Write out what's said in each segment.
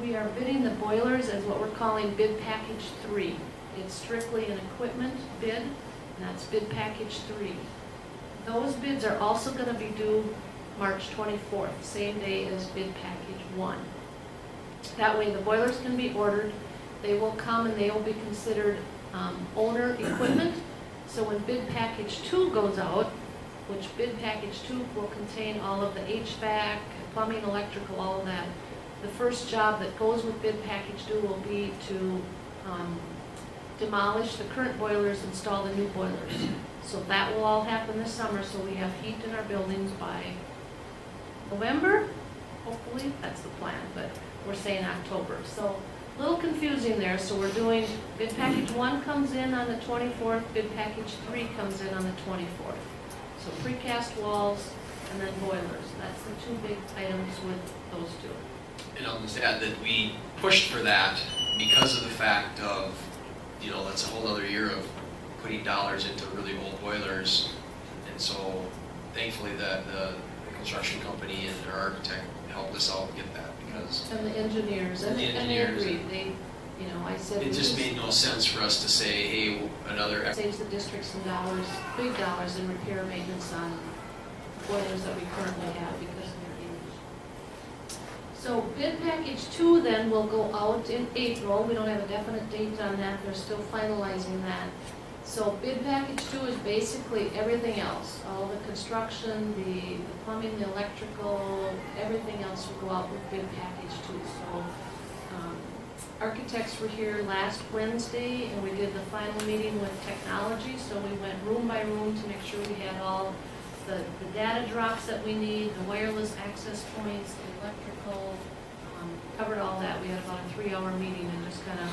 We are bidding the boilers as what we're calling bid package 3. It's strictly an equipment bid, and that's bid package 3. Those bids are also going to be due March 24th, same day as bid package 1. That way the boilers can be ordered, they will come and they will be considered owner equipment. So when bid package 2 goes out, which bid package 2 will contain all of the HVAC, plumbing, electrical, all of that, the first job that goes with bid package 2 will be to demolish the current boilers, install the new boilers. So that will all happen this summer, so we have heat in our buildings by November, hopefully, that's the plan, but we're saying October. So a little confusing there, so we're doing, bid package 1 comes in on the 24th, bid package 3 comes in on the 24th. So precast walls and then boilers, that's the two big items with those two. And I'll just add that we pushed for that because of the fact of, that's a whole other year of putting dollars into really old boilers. And so thankfully the construction company and our architect helped us out get that because. And the engineers, and they agreed, I said. It just made no sense for us to say, hey, another. Saves the district some dollars, big dollars in repair maintenance on boilers that we currently have because of their age. So bid package 2 then will go out in April. We don't have a definite date on that. They're still finalizing that. So bid package 2 is basically everything else. All the construction, the plumbing, the electrical, everything else will go out with bid package 2. So architects were here last Wednesday and we did the final meeting with technology. So we went room by room to make sure we had all the data drops that we need, the wireless access points, the electrical, covered all that. We had about a 3-hour meeting and just kind of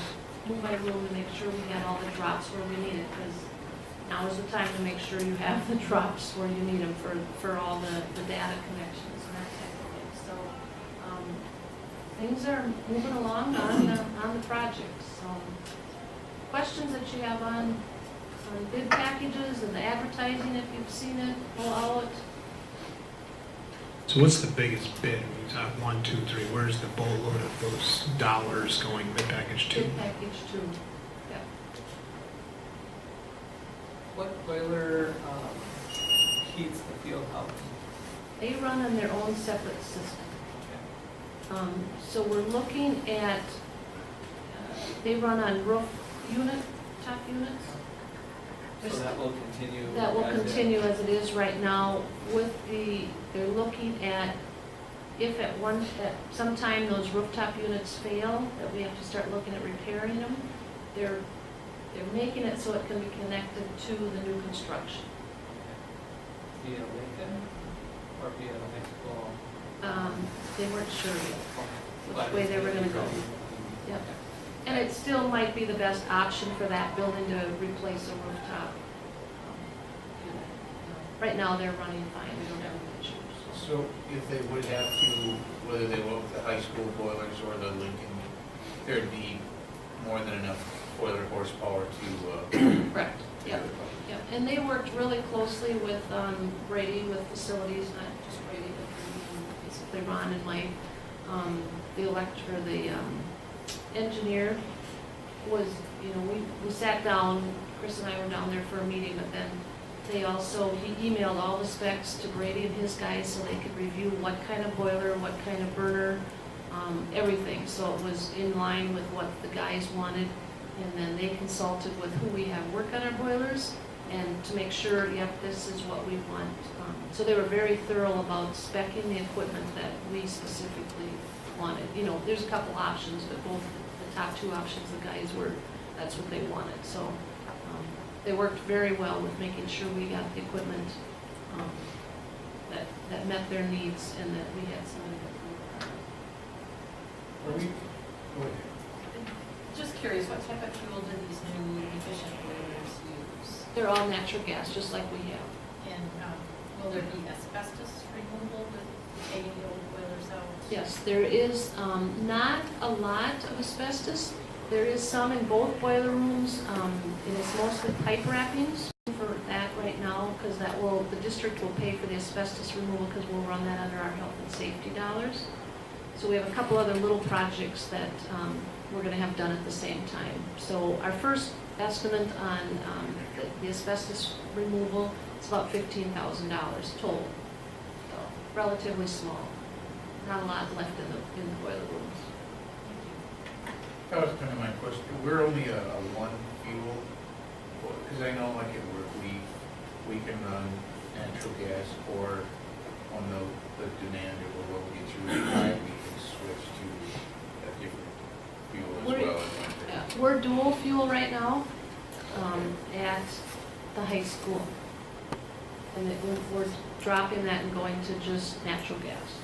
room by room to make sure we had all the drops where we need it, because now is the time to make sure you have the drops where you need them for all the data connections and that type of thing. So things are moving along on the project. So questions that you have on bid packages and the advertising, if you've seen it, go out. So what's the biggest bid? When you talk 1, 2, 3, where's the boatload of those dollars going bid package 2? Bid package 2, yeah. What boiler heats the field house? They run on their own separate system. So we're looking at, they run on roof unit, top units. So that will continue? That will continue as it is right now with they're looking at if at some time those rooftop units fail, that we have to start looking at repairing them. They're making it so it can be connected to the new construction. Via Lincoln or via the high school? They weren't sure yet which way they were going to go. Yep. And it still might be the best option for that building to replace a rooftop unit. Right now, they're running fine. We don't have any issues. So if they would have to, whether they went with the high school boilers or the Lincoln, there'd be more than enough boiler horsepower to... Correct. Yep. Yep. And they worked really closely with Brady, with facilities, not just Brady, but basically Ron and Mike. The engineer was, we sat down, Chris and I were down there for a meeting, but then he emailed all the specs to Brady and his guys so they could review what kind of boiler, what kind of burner, everything. So it was in line with what the guys wanted, and then they consulted with who we have work on our boilers and to make sure, yep, this is what we want. So they were very thorough about speccing the equipment that we specifically wanted. There's a couple options, but both the top 2 options, the guys that's what they wanted. So they worked very well with making sure we got the equipment that met their needs and that we had somebody that Go ahead. Just curious, what type of fuel do these new efficient boilers use? They're all natural gas, just like we have. And will there be asbestos removal with taking the old boilers out? Yes, there is not a lot of asbestos. There is some in both boiler rooms, and it's mostly pipe wrappings for that right now, because the district will pay for the asbestos removal because we'll run that under our health and safety dollars. So we have a couple other little projects that we're gonna have done at the same time. So our first estimate on the asbestos removal is about $15,000 total. So relatively small, not a lot left in the boiler rooms. That was kind of my question. We're only a one fuel, because I know like at work, we can run natural gas, or on the demand or the road gets really high, we can switch to a different fuel as well. Yeah, we're dual fuel right now at the high school. And we're dropping that and going to just natural gas.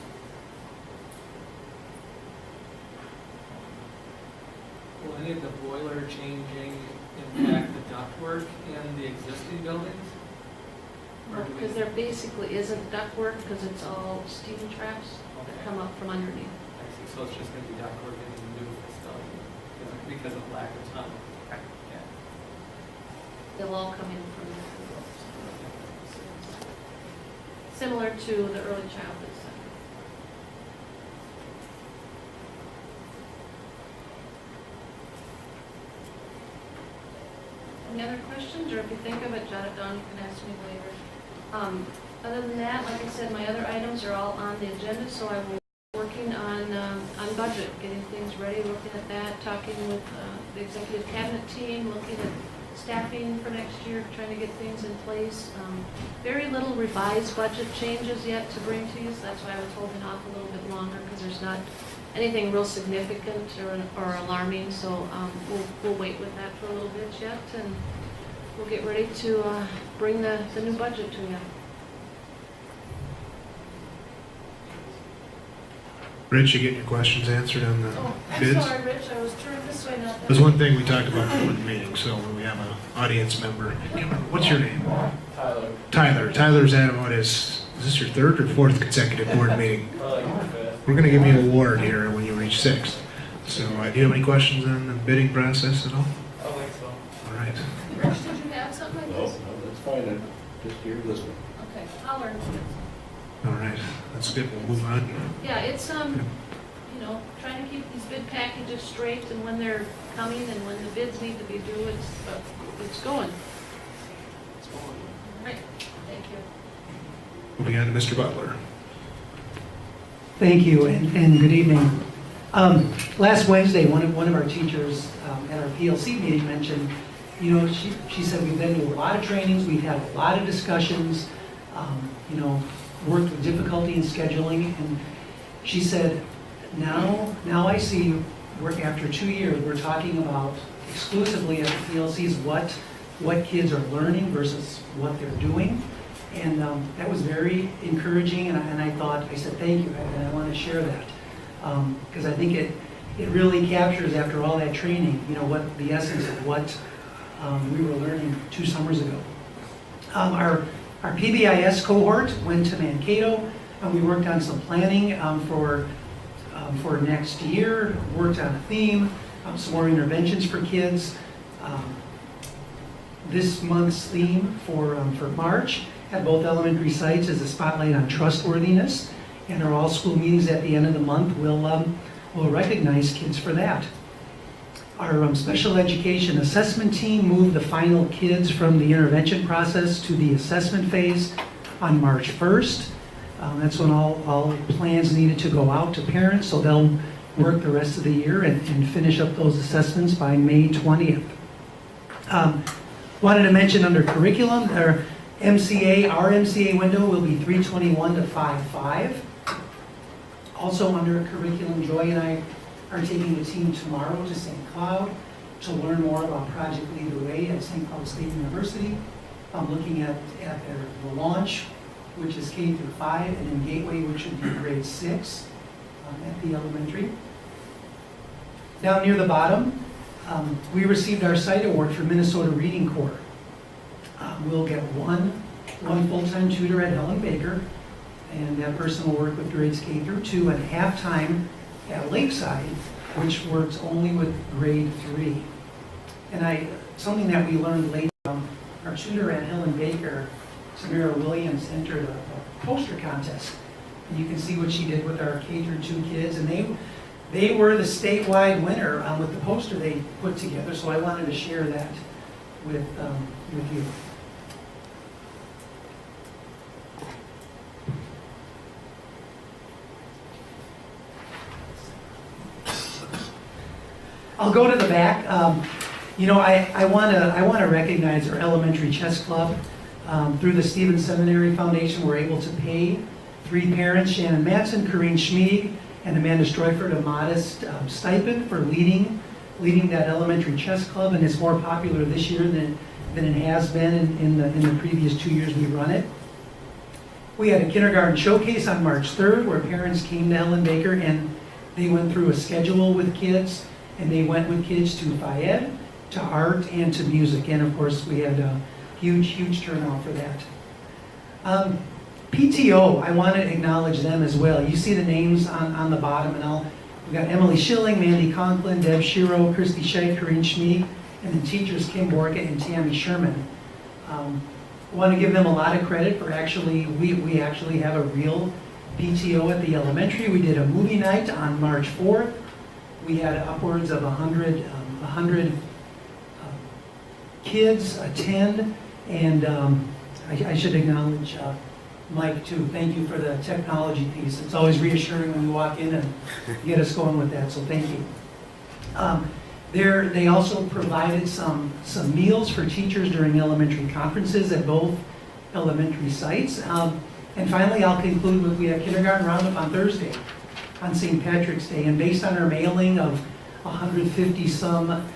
Will any of the boiler changing impact the ductwork in the existing buildings? Or do we- Because there basically isn't ductwork, because it's all steam traps that Okay. come up from underneath. I see, so it's just gonna be ductwork in the new facility because of lack of tunnel. Yeah. They'll all come in from the similar to the early childhood center. Any other questions, or if you think of it, jot it down, you can ask me later. Other than that, like I said, my other items are all on the agenda, so I will be working on budget, getting things ready, looking at that, talking with the executive cabinet team, looking at staffing for next year, trying to get things in place. Very little revised budget changes yet to bring to you, so that's why I was holding off a little bit longer, because there's not anything real significant or alarming, so we'll wait with that for a little bit yet, and we'll get ready to bring the new budget to you. Rich, you getting your questions answered on the Oh, I'm bids? sorry, Rich, I was turned this way, not that. There's one thing we talked about before the meeting, so we have an audience member. I can't remember. What's your name? Tyler. Tyler. Tyler's at what is this your third or fourth consecutive board meeting? Probably fifth. We're going to give you an award here when you reach sixth. So do you have any questions on the bidding process at all? I think so. All right. Rich, did you have something like No, this? that's fine, I'm just here listening. Okay, I'll learn. All right. That's good. We'll move on. Yeah, it's, trying to keep these bid packages straight, and when they're coming and when the bids need to be due, it's going. It's going. All right, thank you. Moving on to Mr. Butler. Thank you, and good evening. Last Wednesday, one of our teachers at our PLC meeting mentioned, she said we've been to a lot of trainings, we've had a lot of discussions, worked with difficulty in scheduling, and she said, now I see, after 2 years, we're talking about exclusively at the PLCs what kids are learning versus what they're doing. And that was very encouraging, and I said, thank you, and I want to share that. Because I think it really captures, after all that training, what the essence of what we were learning 2 summers ago. Our PBIS cohort went to Mankato, and we worked on some planning for next year, worked on a theme, some more interventions for kids. This month's theme for March at both elementary sites is a spotlight on trustworthiness, and our all-school meetings at the end of the month will recognize kids for that. Our special education assessment team moved the final kids from the intervention process to the assessment phase on March 1st. That's when all plans needed to go out to parents, so they'll work the rest of the year and finish up those assessments by May 20th. Wanted to mention under curriculum, our MCA window will be 3/21 to 5/5. Also under curriculum, Joy and I are taking the team tomorrow to St. Cloud to learn more about Project Lead the Way at St. Cloud State University. I'm looking at the launch, which is K through 5, and then Gateway, which would be grade 6 at the elementary. Down near the bottom, we received our site award for Minnesota Reading Corps. We'll get one full-time tutor at Helen Baker, and that person will work with grades K through 2, and half-time at Lakeside, which works only with grade 3. And something that we learned later, our tutor at Helen Baker, Samira Williams, entered a poster contest. And you can see what she did with our K through 2 kids, and they were the statewide winner with the poster they put together, so I wanted to share that with you. I'll go to the back. I want to recognize our elementary chess club. Through the Stevens Seminary Foundation, we're able to pay 3 parents, Shannon Matson, Corinne Schmieg, and Amanda Stroifert, a modest stipend for leading that elementary chess club, and it's more popular this year than it has been in the previous 2 years we've run it. We had a kindergarten showcase on March 3rd where parents came to Ellen Baker and they went through a schedule with kids, and they went with kids to Phi-Ed, to art, and to music, and of course we had a huge turnout for that. PTO, I want to acknowledge them as well. You see the names on the bottom, and we've got Emily Schilling, Mandy Conklin, Deb Shiro, Christy Scheid, Corinne Schmieg, and then teachers Kim Borka and Tammy Sherman. I want to give them a lot of credit for we actually have a real PTO at the elementary. We did a movie night on March 4th. We had upwards of 100 kids attend, and I should acknowledge Mike too. Thank you for the technology piece. It's always reassuring when you walk in and get us going with that, so thank you. They also provided some meals for teachers during elementary conferences at both elementary sites. And finally, I'll conclude with, we have kindergarten roundup on Thursday, on St. Patrick's Day, and based on our mailing of 150 some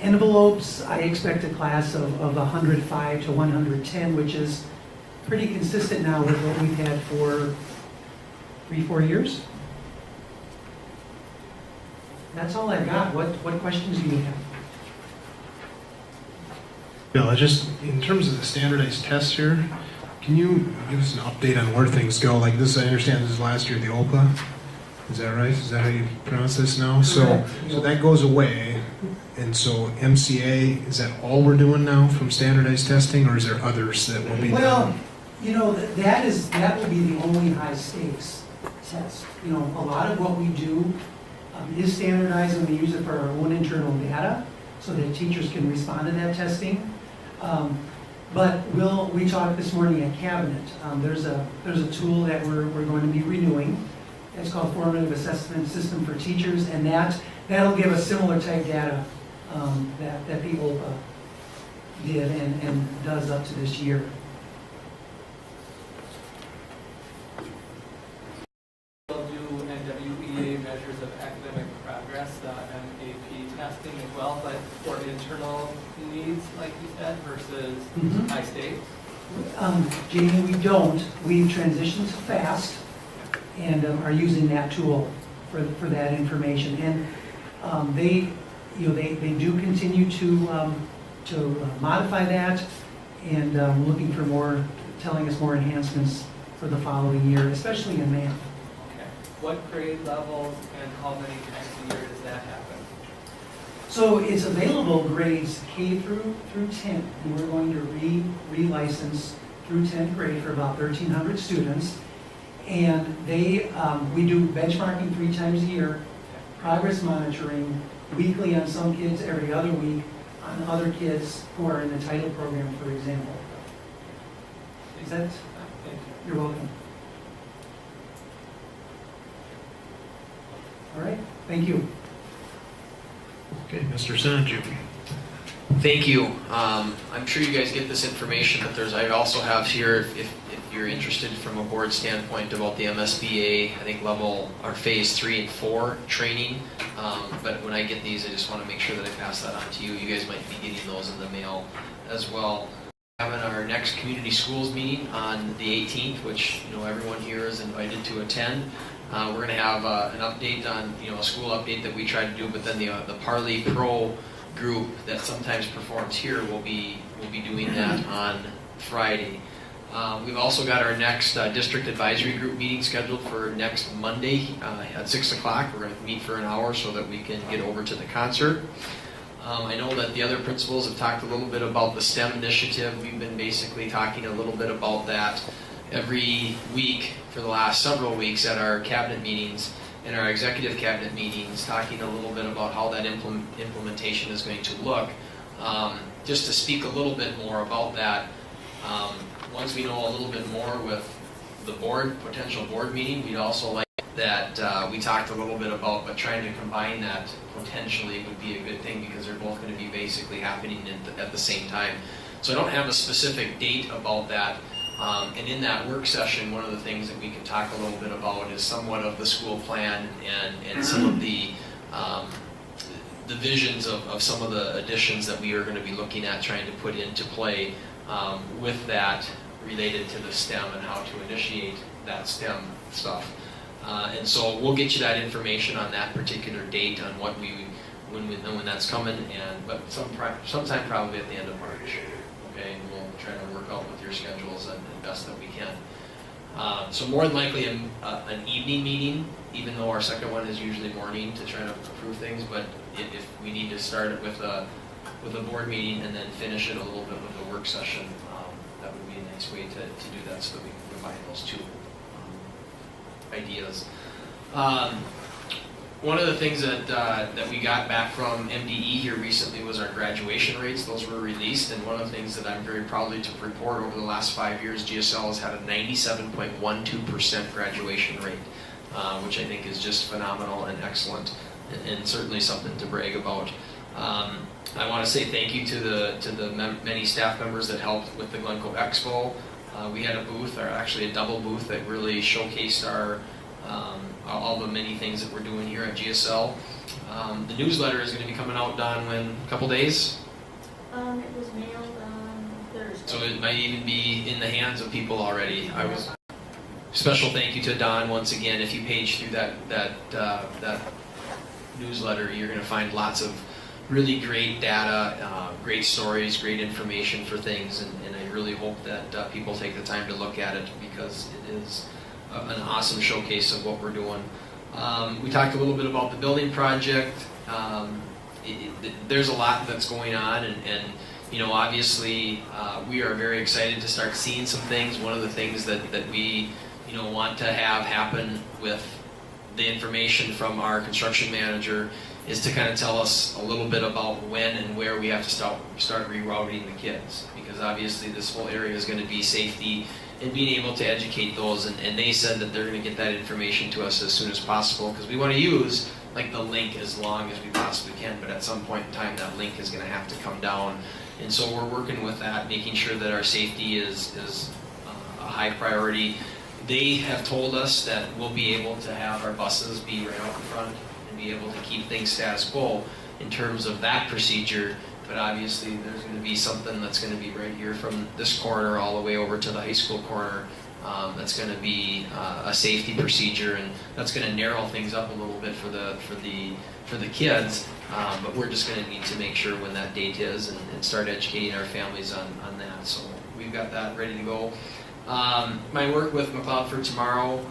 envelopes, I expect a class of 105 to 110, which is pretty consistent now with what we've had for 3-4 years. That's all I've got. What questions do you have? Bill, just in terms of the standardized tests here, can you give us an update on where things go? Like this, I understand this is last year, the OPA. Is that right? Is that how you pronounce this now? So that goes away. And so MCA, is that all we're doing now from standardized testing, or is there others that will be done? Well, that will be the only high stakes test. A lot of what we do is standardized, and we use it for our own internal data so that teachers can respond to that testing. But we talked this morning at Cabinet. There's a tool that we're going to be renewing. It's called Formative Assessment System for Teachers, and that'll give us similar type data that the OPA did and does up to this year. We'll do NWEA measures of academic progress, the MAP testing as well, but for internal needs, like you said, versus high stakes. Jamie, we don't. We've transitioned to FAST and are using that tool for that information. And they do continue to modify that, and looking for telling us more enhancements for the following year, especially in math. Okay. What grade levels and how many times a year does that happen? So it's available grades K through 10, and we're going to relicense through 10th grade for about 1,300 students. And we do benchmarking 3 times a year, progress monitoring weekly on some kids, every other week on other kids who are in the title program, for example. Is that? Thank you. You're welcome. All right, thank you. Okay, Mr. Sanju. Thank you. I'm sure you guys get this information, but I also have here, if you're interested from a board standpoint, about the MSBA, I think level or phase 3 and 4 training. But when I get these, I just want to make sure that I pass that on to you. You guys might be getting those in the mail as well. Having our next community schools meeting on the 18th, which everyone here is invited to attend. We're going to have an update on a school update that we try to do, but then the Parley Pro group that sometimes performs here will be doing that on Friday. We've also got our next district advisory group meeting scheduled for next Monday at 6 o'clock. We're going to meet for an hour so that we can get over to the concert. I know that the other principals have talked a little bit about the STEM initiative. We've been basically talking a little bit about that every week for the last several weeks at our cabinet meetings and our executive cabinet meetings, talking a little bit about how that implementation is going to look. Just to speak a little bit more about that, once we know a little bit more with the board, potential board meeting, we'd also like that we talked a little bit about, but trying to combine that potentially would be a good thing because they're both going to be basically happening at the same time. So I don't have a specific date about that. And in that work session, one of the things that we can talk a little bit about is somewhat of the school plan and some of the visions of some of the additions that we are going to be looking at trying to put into play with that related to the STEM and how to initiate that STEM stuff. And so we'll get you that information on that particular date on what when we know when that's coming, but sometime probably at the end of March. Okay, and we'll try to work out with your schedules and best that we can. So more than likely an evening meeting, even though our second one is usually morning to try to approve things. But if we need to start it with a board meeting and then finish it a little bit with a work session, that would be a nice way to do that so that we can combine those two ideas. One of the things that we got back from MDE here recently was our graduation rates. Those were released, and one of the things that I'm very proudly to report over the last 5 years, GSL has had a 97.12% graduation rate, which I think is just phenomenal and excellent, and certainly something to brag about. I want to say thank you to the many staff members that helped with the Glencoe Expo. We had a booth, or actually a double booth, that really showcased all the many things that we're doing here at GSL. The newsletter is going to be coming out, Don, in a couple days? It was mailed on Thursday. So it might even be in the hands of people already. Special thank you to Don once again. If you page through that newsletter, you're going to find lots of really great data, great stories, great information for things, and I really hope that people take the time to look at it because it is an awesome showcase of what we're doing. We talked a little bit about the building project. There's a lot that's going on, and obviously we are very excited to start seeing some things. One of the things that we want to have happen with the information from our construction manager is to kind of tell us a little bit about when and where we have to start rerouting the kids, because obviously this whole area is going to be safety and being able to educate those, and they said that they're going to get that information to us as soon as possible, because we want to use the link as long as we possibly can, but at some point in time that link is going to have to come down, and so we're working with that, making sure that our safety is a high priority. They have told us that we'll be able to have our buses be right out in front and be able to keep things status quo in terms of that procedure. But obviously there's going to be something that's going to be right here from this corner all the way over to the high school corner. That's going to be a safety procedure, and that's going to narrow things up a little bit for the kids. But we're just going to need to make sure when that date is and start educating our families on that. So we've got that ready to go. My work with McLeod for tomorrow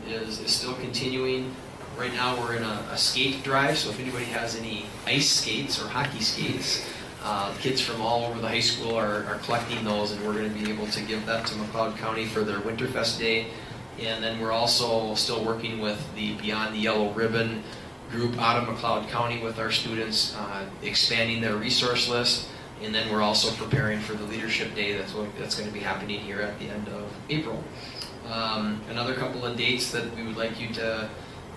is still continuing. Right now we're in a skate drive, so if anybody has any ice skates or hockey skates, kids from all over the high school are collecting those, and we're going to be able to give that to McLeod County for their Winterfest Day. And then we're also still working with the Beyond the Yellow Ribbon group out of McLeod County with our students, expanding their resource list. And then we're also preparing for the Leadership Day that's going to be happening here at the end of April. Another couple of dates that we would like you to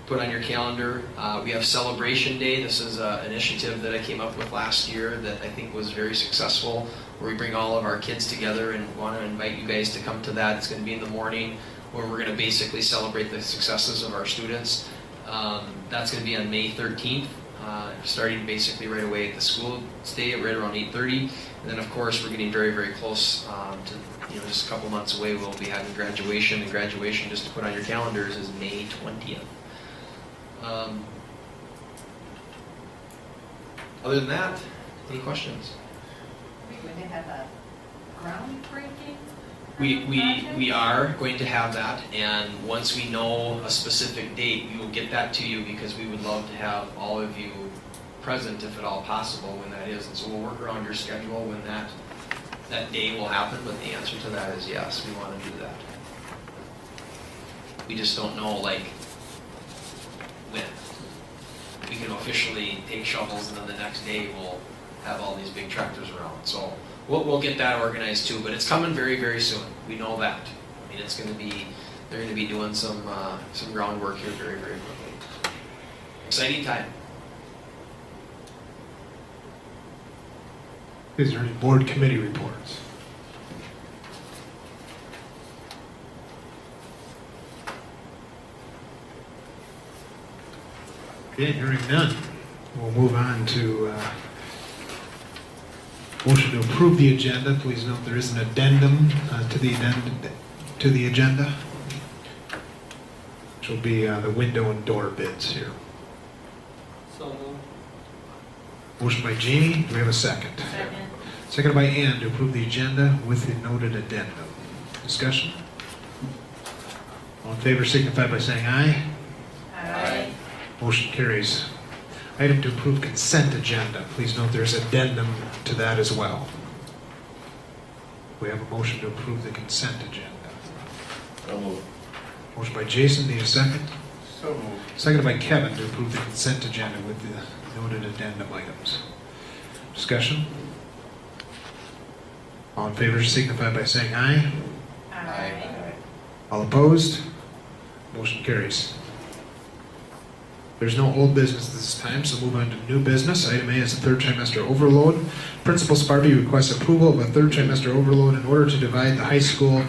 put on your calendar. We have Celebration Day. This is an initiative that I came up with last year that I think was very successful, where we bring all of our kids together and want to invite you guys to come to that. It's going to be in the morning, where we're going to basically celebrate the successes of our students. That's going to be on May 13th. Starting basically right away at the school day right around 8:30, and then of course we're getting very, very close to just a couple months away. We'll be having graduation, and graduation, just to put on your calendars, is May 20th. Other than that, any questions? Are we going to have a groundbreaking? We are going to have that, and once we know a specific date, we will get that to you, because we would love to have all of you present, if at all possible, when that is. And so we'll work around your schedule when that day will happen, but the answer to that is yes, we want to do that. We just don't know, like, when. We can officially take shovels, and then the next day we'll have all these big tractors around. So we'll get that organized too, but it's coming very, very soon. We know that. I mean, they're gonna be doing some groundwork here very, very quickly. Exciting time. Is there any board committee reports? Okay, hearing none. We'll move on to motion to approve the agenda. Please note there is an addendum to the agenda, which will be the window and door bids here. So moved. Motion by Jamie, do we have a second? Second. Seconded by Ann to approve the agenda with the noted addendum. Discussion? All in favor signify by saying aye. Aye. Motion carries. Item to approve consent agenda. Please note there's addendum to that as well. We have a motion to approve the consent agenda. So moved. Motion by Jason, need a second? So moved. Seconded by Kevin to approve the consent agenda with the noted addendum items. Discussion? All in favor signify by saying aye. Aye. All opposed? Motion carries. There's no old business this time, so move on to new business. Item A is a third trimester overload. Principal Sparby requests approval of a third trimester overload in order to divide the high school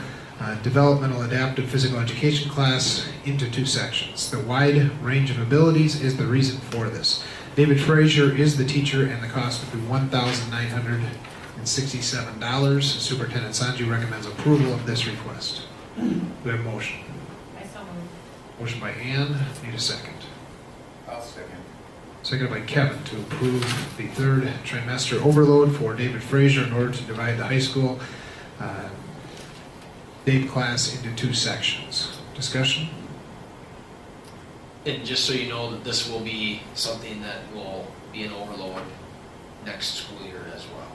developmental adaptive physical education class into two sections. The wide range of abilities is the reason for this. David Frazier is the teacher, and the cost would be $1,967. Superintendent Sanju recommends approval of this request. Do we have a motion? I so moved. Motion by Ann, need a second. I'll second. Seconded by Kevin to approve the third trimester overload for David Frazier in order to divide the high school Dave class into two sections. Discussion? And just so you know that this will be something that will be an overload next school year as well.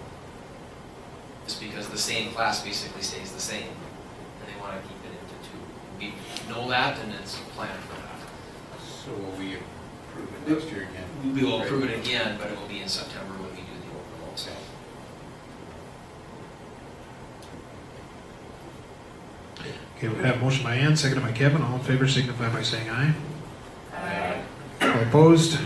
Just because the same class basically stays the same, and they want to keep it into two. We know that, and it's planned for that. So will we approve it next year again? We will approve it again, but it will be in September when we do the overload. So Okay, we have motion by Ann, seconded by Kevin. All in favor signify by saying aye. Aye. All opposed?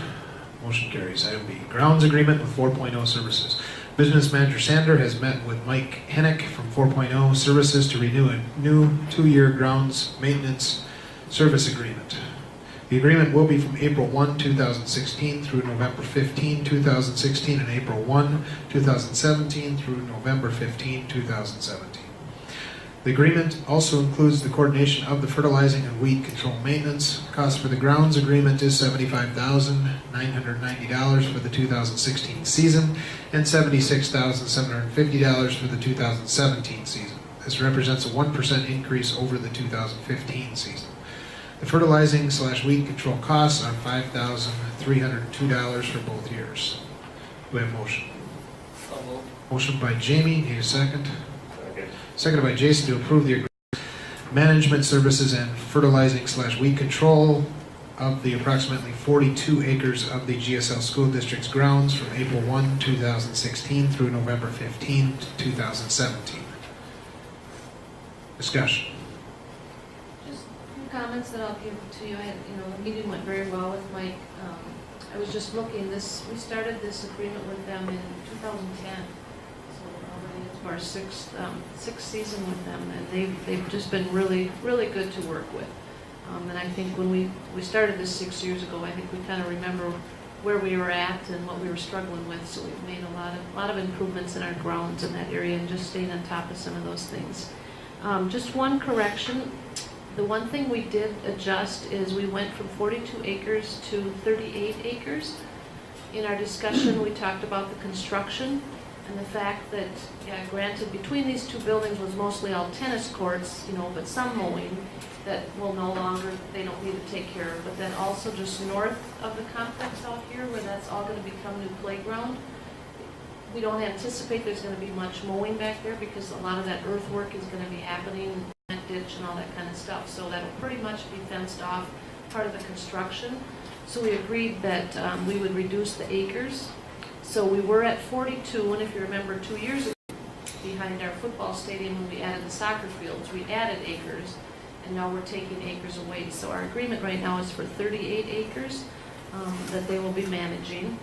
Motion carries. Item B, grounds agreement with 4.0 Services. Business Manager Sander has met with Mike Hennick from 4.0 Services to renew a new 2-year grounds maintenance service agreement. The agreement will be from April 1, 2016 through November 15, 2016, and April 1, 2017 through November 15, 2017. The agreement also includes the coordination of the fertilizing and weed control maintenance. Cost for the grounds agreement is $75,990 for the 2016 season and $76,750 for the 2017 season. This represents a 1% increase over the 2015 season. The fertilizing/weed control costs are $5,302 for both years. Do we have a motion? So moved. Motion by Jamie, need a second? Second. Seconded by Jason to approve the agreement. Management services and fertilizing/weed control of the approximately 42 acres of the GSL School District's grounds from April 1, 2016 through November 15, 2017. Discussion. Just a few comments that I'll give to you. The meeting went very well with Mike. I was just looking, we started this agreement with them in 2010. So already it's our sixth season with them, and they've just been really, really good to work with. And I think when we started this 6 years ago, I think we kind of remember where we were at and what we were struggling with. So we've made a lot of improvements in our grounds in that area and just staying on top of some of those things. Just one correction. The one thing we did adjust is we went from 42 acres to 38 acres. In our discussion, we talked about the construction and the fact that, granted, between these two buildings was mostly all tennis courts, but some mowing that they don't need to take care of. But then also just north of the complex out here, where that's all going to become new playground, we don't anticipate there's going to be much mowing back there because a lot of that earthwork is going to be happening ditch and all that kind of stuff. So that'll pretty much be fenced off, part of the construction. So we agreed that we would reduce the acres. So we were at 42, and if you remember 2 years ago, behind our football stadium, when we added the soccer fields, we added acres, and now we're taking acres away. So our agreement right now is for 38 acres that they will be managing.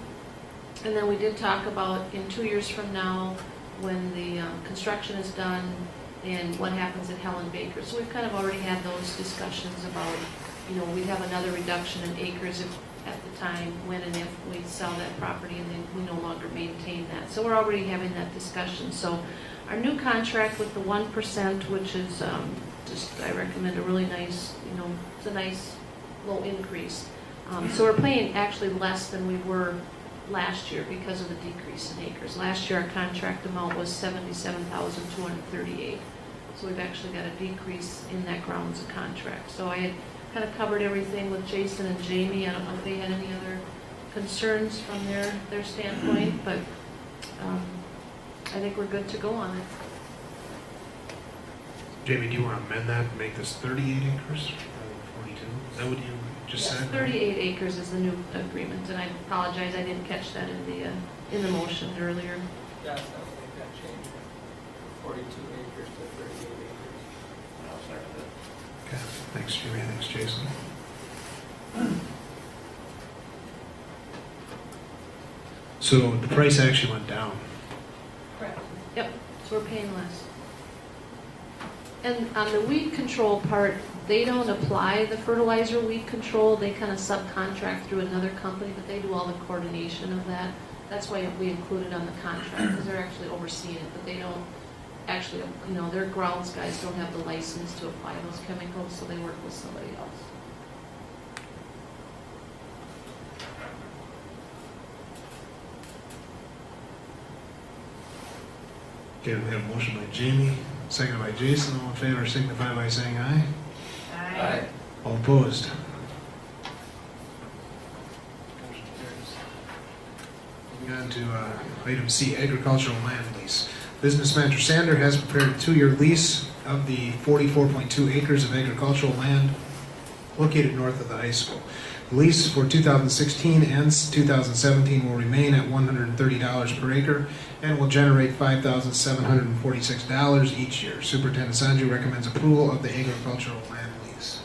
And then we did talk about in 2 years from now, when the construction is done, and what happens at Helen Baker. So we've kind of already had those discussions about, you know, we have another reduction in acres at the time when and if we sell that property and then we no longer maintain that. So we're already having that discussion. So our new contract with the 1%, which is just, I recommend a really nice, you know, it's a nice low increase. So we're paying actually less than we were last year because of the decrease in acres. Last year our contract amount was $77,238. So we've actually got a decrease in that grounds of contract. So I had kind of covered everything with Jason and Jamie. I don't know if they had any other concerns from their standpoint, but I think we're good to go on it. Jamie, do you want to amend that and make this 38 acres rather than 42? Is that what you just Yes, said? 38 acres is the new agreement, and I apologize, I didn't catch that in the motion earlier. Yes, I would make that change from 42 acres to 38 acres. I'll second that. Okay, thanks Jamie, thanks Jason. So the price actually went down. Correct. Yep, so we're paying less. And on the weed control part, they don't apply the fertilizer weed control, they kind of subcontract through another company, but they do all the coordination of that. That's why we include it on the contract, because they're actually overseeing it, but they don't actually, you know, their grounds guys don't have the license to apply those chemicals, so they work with somebody else. Okay, we have a motion by Jamie, seconded by Jason. All in favor signify by saying aye. Aye. All opposed? Moving on to item C, agricultural land lease. Business manager Sander has prepared a 2-year lease of the 44.2 acres of agricultural land located north of the high school. The lease for 2016 and 2017 will remain at $130 per acre and will generate $5,746 each year. Superintendent Sanju recommends approval of the agricultural land lease.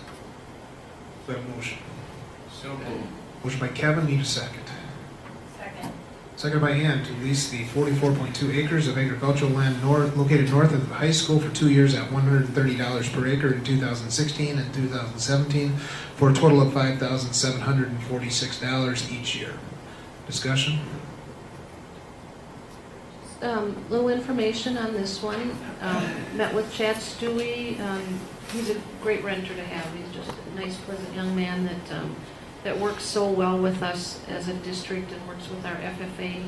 Do I have a motion? So moved. Motion by Kevin, need a second. Second. Seconded by Ann to lease the 44.2 acres of agricultural land located north of the high school for 2 years at $130 per acre in 2016 and 2017 for a total of $5,746 each year. Discussion? Little information on this one. Met with Chad Stewie. He's a great renter to have. He's just a nice, pleasant young man that works so well with us as a district and works with our FFA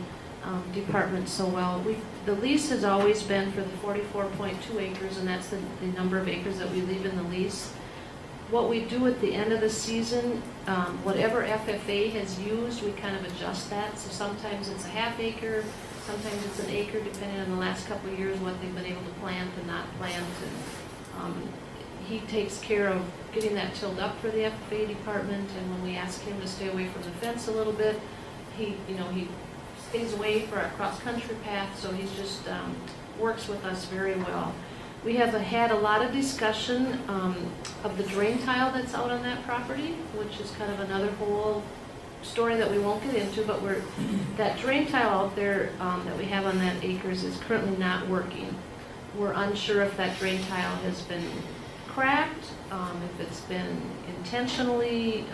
department so well. The lease has always been for the 44.2 acres, and that's the number of acres that we leave in the lease. What we do at the end of the season, whatever FFA has used, we kind of adjust that. So sometimes it's a half acre, sometimes it's an acre, depending on the last couple of years, what they've been able to plant and not plant. And he takes care of getting that tilled up for the FFA department, and when we ask him to stay away from the fence a little bit, he stays away for our cross-country path, so he's just works with us very well. We have had a lot of discussion of the drain tile that's out on that property, which is kind of another whole story that we won't get into, but that drain tile out there that we have on that acres is currently not working. We're unsure if that drain tile has been cracked, if it's been intentionally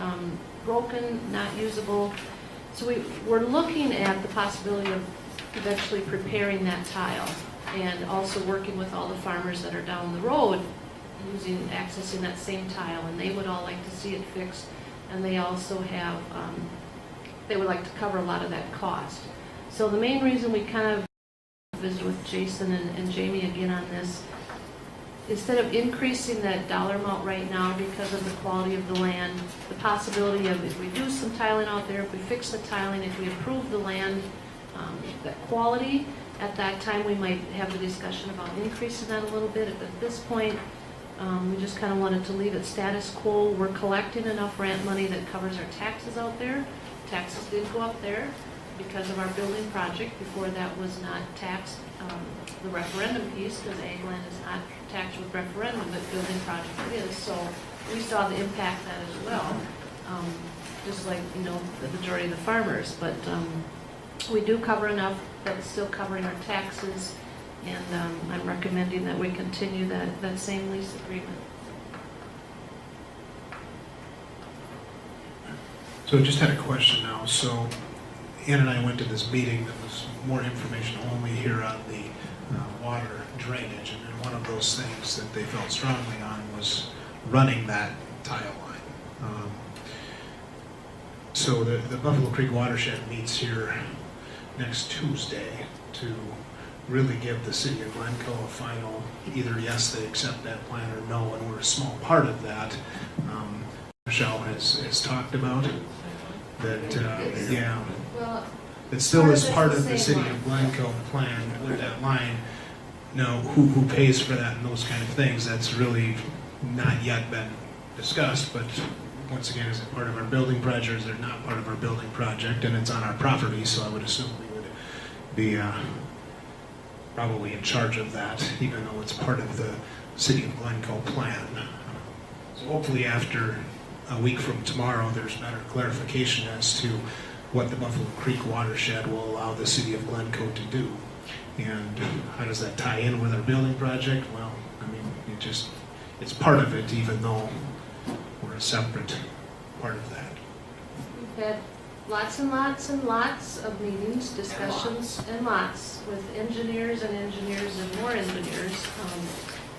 broken, not usable. So we're looking at the possibility of eventually preparing that tile and also working with all the farmers that are down the road accessing that same tile, and they would all like to see it fixed, and they also have, they would like to cover a lot of that cost. So the main reason we kind of visited with Jason and Jamie again on this, instead of increasing that dollar amount right now because of the quality of the land, the possibility of if we do some tiling out there, if we fix the tiling, if we improve the land, that quality, at that time we might have the discussion about increasing that a little bit. At this point, We just kind of wanted to leave it status quo. We're collecting enough rent money that covers our taxes out there. Taxes did go up there because of our building project. Before that was not taxed, the referendum piece, because ag land is not taxed with referendum, but building project it is. So we saw the impact of that as well, just like, the majority of the farmers. But we do cover enough that it's still covering our taxes, and I'm recommending that we continue that same lease agreement. So I just had a question now. So Ann and I went to this meeting that was more information only here on the water drainage, and one of those things that they felt strongly on was running that tile line. So the Buffalo Creek Watershed meets here next Tuesday to really give the city of Glencoe a final, either yes, they accept that plan, or no, and we're a small part of that. Michelle has talked about that, yeah. Well, It still part is of it's part the of the same city line. of Glencoe plan with that line. Now, who pays for that and those kind of things, that's really not yet been discussed, but once again, is it part of our building project, or is it not part of our building project, and it's on our property, so I would assume we would be probably in charge of that, even though it's part of the city of Glencoe plan. So hopefully after a week from tomorrow, there's better clarification as to what the Buffalo Creek Watershed will allow the city of Glencoe to do. And how does that tie in with our building project? Well, I mean, it's part of it, even though we're a separate part of that. We've had lots and lots and lots of meetings, discussions, and lots with engineers and more engineers.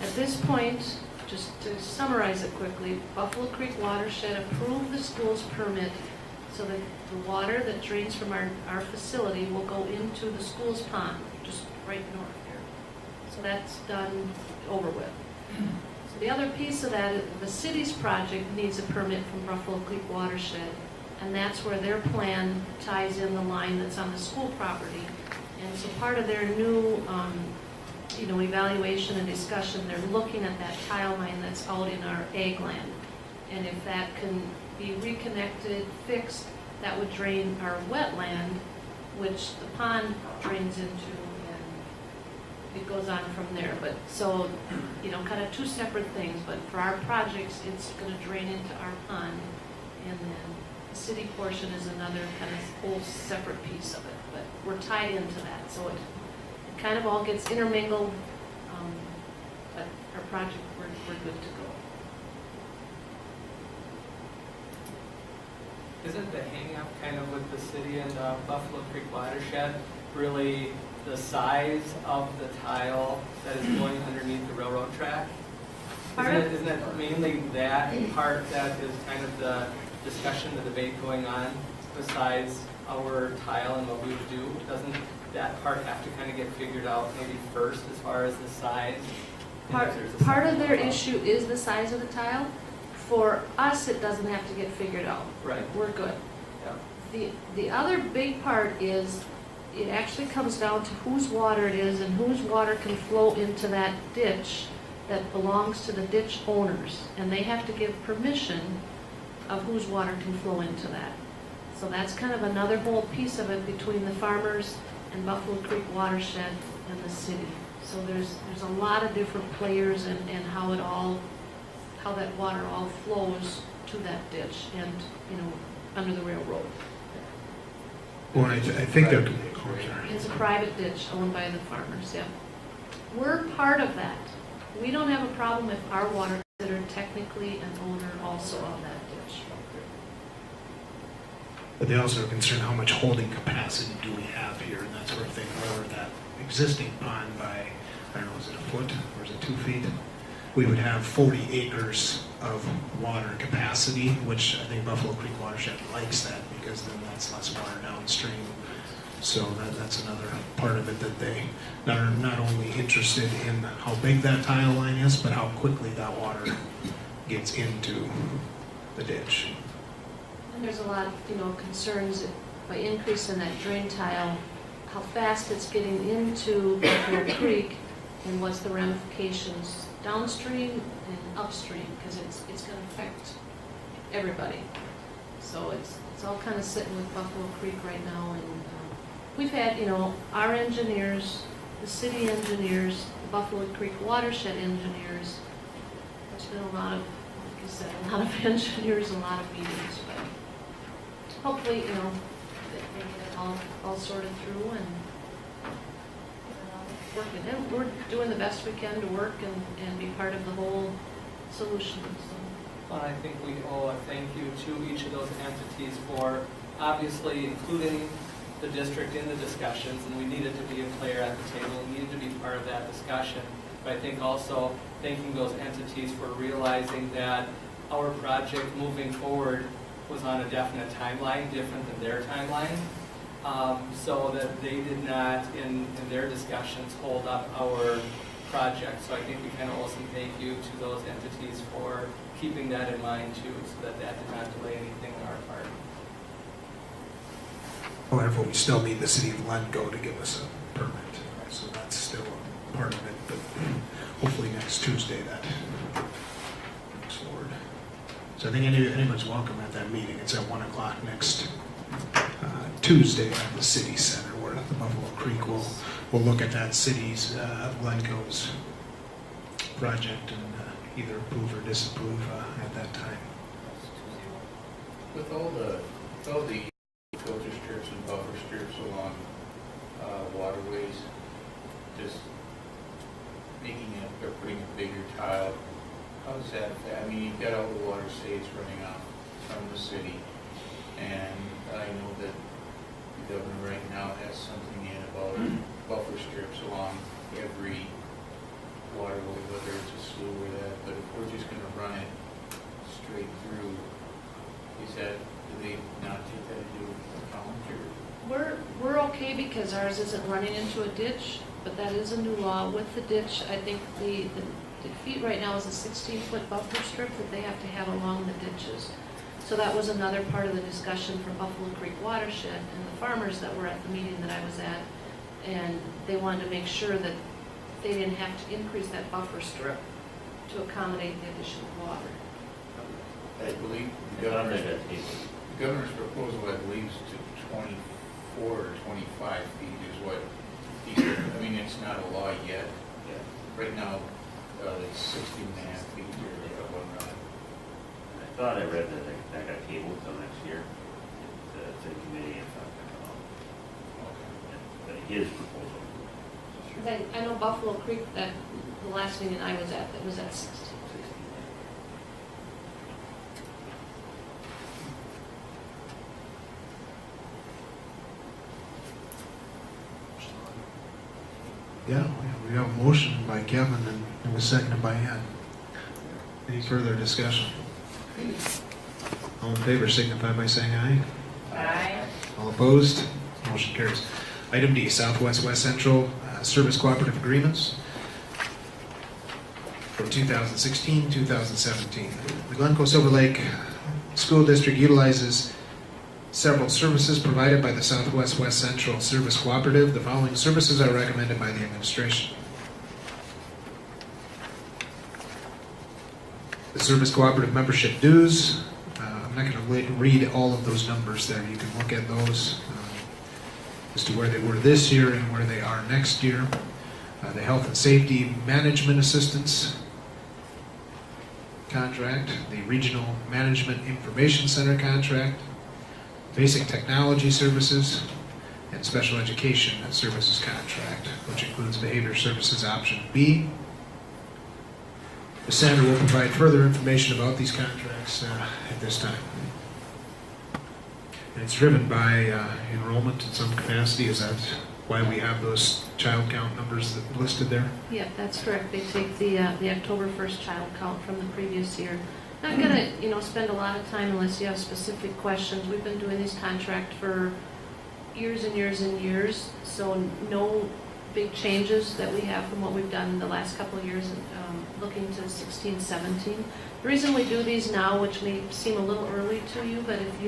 At this point, just to summarize it quickly, Buffalo Creek Watershed approved the school's permit so that the water that drains from our facility will go into the school's pond, just right north here. So that's done, over with. So the other piece of that, the city's project needs a permit from Buffalo Creek Watershed, and that's where their plan ties in the line that's on the school property. And so part of their new, evaluation and discussion, they're looking at that tile line that's out in our ag land. And if that can be reconnected, fixed, that would drain our wetland, which the pond drains into, and it goes on from there. But so, kind of two separate things, but for our projects, it's going to drain into our pond, and then the city portion is another kind of whole separate piece of it. But we're tied into that, so it kind of all gets intermingled, but our project, we're good to go. Isn't the hang-up kind of with the city and Buffalo Creek Watershed really the size of the tile that is going underneath the railroad track? Isn't it mainly that part that is kind of the discussion, the debate going on, besides our tile and what we would do? Doesn't that part have to kind of get figured out maybe first as far as the size? Part of their issue is the size of the tile. For us, it doesn't have to get figured out. Right. We're good. Yeah. The other big part is, it actually comes down to whose water it is and whose water can flow into that ditch that belongs to the ditch owners. And they have to give permission of whose water can flow into that. So that's kind of another whole piece of it between the farmers and Buffalo Creek Watershed and the city. So there's a lot of different players and how that water all flows to that ditch and, under the railroad. Well, I think they're, It's a private ditch owned by the farmers, yeah. We're part of that. We don't have a problem if our water is considered technically an owner also of that ditch. but they also are concerned how much holding capacity do we have here, and that's where if they lower that existing pond by, I don't know, is it a foot or is it 2 feet? We would have 40 acres of water capacity, which I think Buffalo Creek Watershed likes that because then that's less water downstream. So that's another part of it, that they are not only interested in how big that tile line is, but how quickly that water gets into the ditch. And there's a lot of, concerns that by increasing that drain tile, how fast it's getting into Buffalo Creek and what's the ramifications downstream and upstream, because it's gonna affect everybody. So it's all kind of sitting with Buffalo Creek right now, and we've had, our engineers, the city engineers, the Buffalo Creek Watershed engineers. There's been a lot of, like you said, a lot of engineers, a lot of meetings, but hopefully, they get it all sorted through and working. And we're doing the best we can to work and be part of the whole solution, so. Well, I think we owe a thank you to each of those entities for obviously including the district in the discussions, and we needed to be a player at the table, we needed to be part of that discussion. But I think also thanking those entities for realizing that our project moving forward was on a definite timeline, different than their timeline, so that they did not, in their discussions, hold up our project. So I think we kind of owe some thank you to those entities for keeping that in mind too, so that that did not delay anything on our part. However, we still need the city of Glencoe to give us a permit, so that's still a part of it, but hopefully next Tuesday that moves forward. So I think anyone's welcome at that meeting. It's at 1 o'clock next Tuesday at the city center, where the Buffalo Creek will look at that city's of Glencoe's project and either approve or disapprove at that time. With all the filter strips and buffer strips along waterways, just making it, or putting a bigger tile, how does that affect? I mean, you've got all the water states running off from the city, and I know that the governor right now has something in about buffer strips along every waterway, whether it's a slough or that, but if we're just gonna run it straight through, do they not take that into account, or? We're okay because ours isn't running into a ditch, but that is a new law. With the ditch, I think the feet right now is a 16-foot buffer strip that they have to have along the ditches. So that was another part of the discussion for Buffalo Creek Watershed and the farmers that were at the meeting that I was at. And they wanted to make sure that they didn't have to increase that buffer strip to accommodate the additional water. I believe the governor's proposal, I believe, is to 24 or 25 feet is what he said. I mean, it's not a law yet. Right now, it's 16 and a half feet or whatnot. I thought I read that got tabled till next year, to the committee and stuff. But his proposal. 'Cause I know Buffalo Creek, that the last meeting I was at, that was at 16. Yeah, we have a motion by Kevin and it was seconded by Ann. Any further discussion? All in favor signify by saying aye. Aye. All opposed? Motion carries. Item D, Southwest West Central Service Cooperative Agreements for 2016-2017. The Glencoe-Silver Lake School District utilizes several services provided by the Southwest West Central Service Cooperative. The following services are recommended by the administration. The Service Cooperative membership dues. I'm not going to read all of those numbers there. You can look at those as to where they were this year and where they are next year. The Health and Safety Management Assistance contract, the Regional Management Information Center contract, Basic Technology Services, and Special Education Services contract, which includes Behavior Services Option B. The Senator will provide further information about these contracts at this time. And it's driven by enrollment in some capacity. Is that why we have those child count numbers listed there? Yeah, that's correct. They take the October 1st child count from the previous year. Not gonna, spend a lot of time unless you have specific questions. We've been doing this contract for years and years and years, so no big changes that we have from what we've done in the last couple of years, looking to 16-17. The reason we do these now, which may seem a little early to you, but if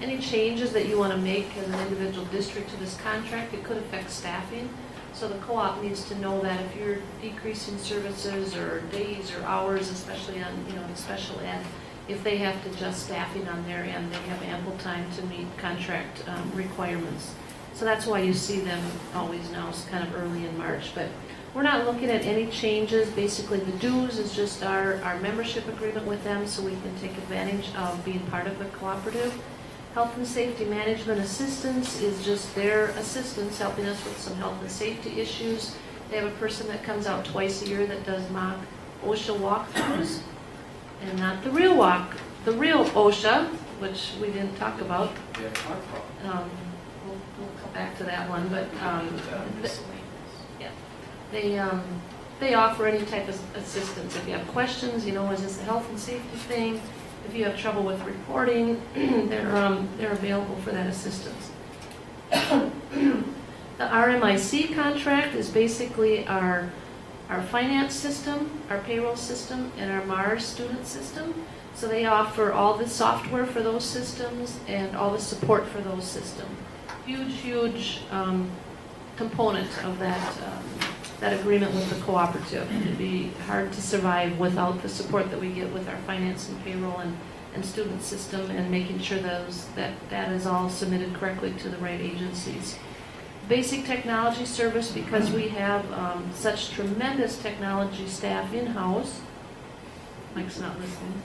any changes that you want to make as an individual district to this contract, it could affect staffing. So the co-op needs to know that if you're decreasing services or days or hours, especially on, the special ed, if they have to adjust staffing on their end, they have ample time to meet contract requirements. So that's why you see them always now, it's kind of early in March. But we're not looking at any changes. Basically, the dues is just our membership agreement with them, so we can take advantage of being part of the cooperative. Health and safety management assistance is just their assistance, helping us with some health and safety issues. They have a person that comes out twice a year that does mock OSHA walkthroughs, and not the real OSHA, which we didn't talk about. We'll come back to that one, but they offer any type of assistance. If you have questions, is this a health and safety thing? If you have trouble with reporting, they're available for that assistance. The RMIC contract is basically our finance system, our payroll system, and our MARS student system. So they offer all the software for those systems and all the support for those systems. Huge component of that agreement with the cooperative. It'd be hard to survive without the support that we get with our finance and payroll and student system, and making sure that is all submitted correctly to the right agencies. Basic technology service, because we have such tremendous technology staff in-house. Mike's not listening.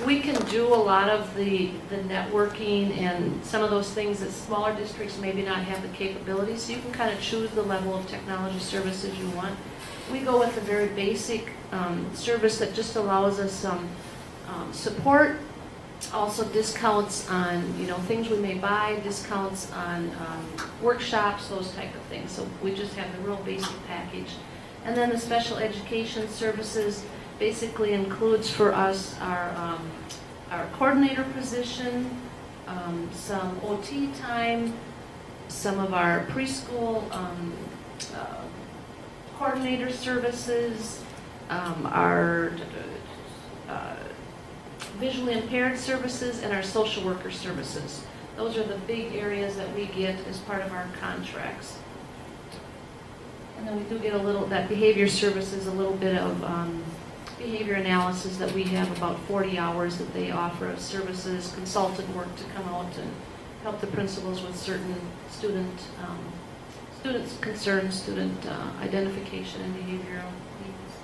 We can do a lot of the networking and some of those things that smaller districts maybe not have the capability, so you can kind of choose the level of technology services you want. We go with a very basic service that just allows us some support, also discounts on things we may buy, discounts on workshops, those type of things. So we just have the real basic package. And then the special education services basically includes for us our coordinator position, some OT time, some of our preschool coordinator services, our visually impaired services, and our social worker services. Those are the big areas that we get as part of our contracts. And then we do get that behavior services, a little bit of behavior analysis that we have about 40 hours that they offer of services, consultant work to come out and help the principals with certain student concerns, student identification and behavioral needs.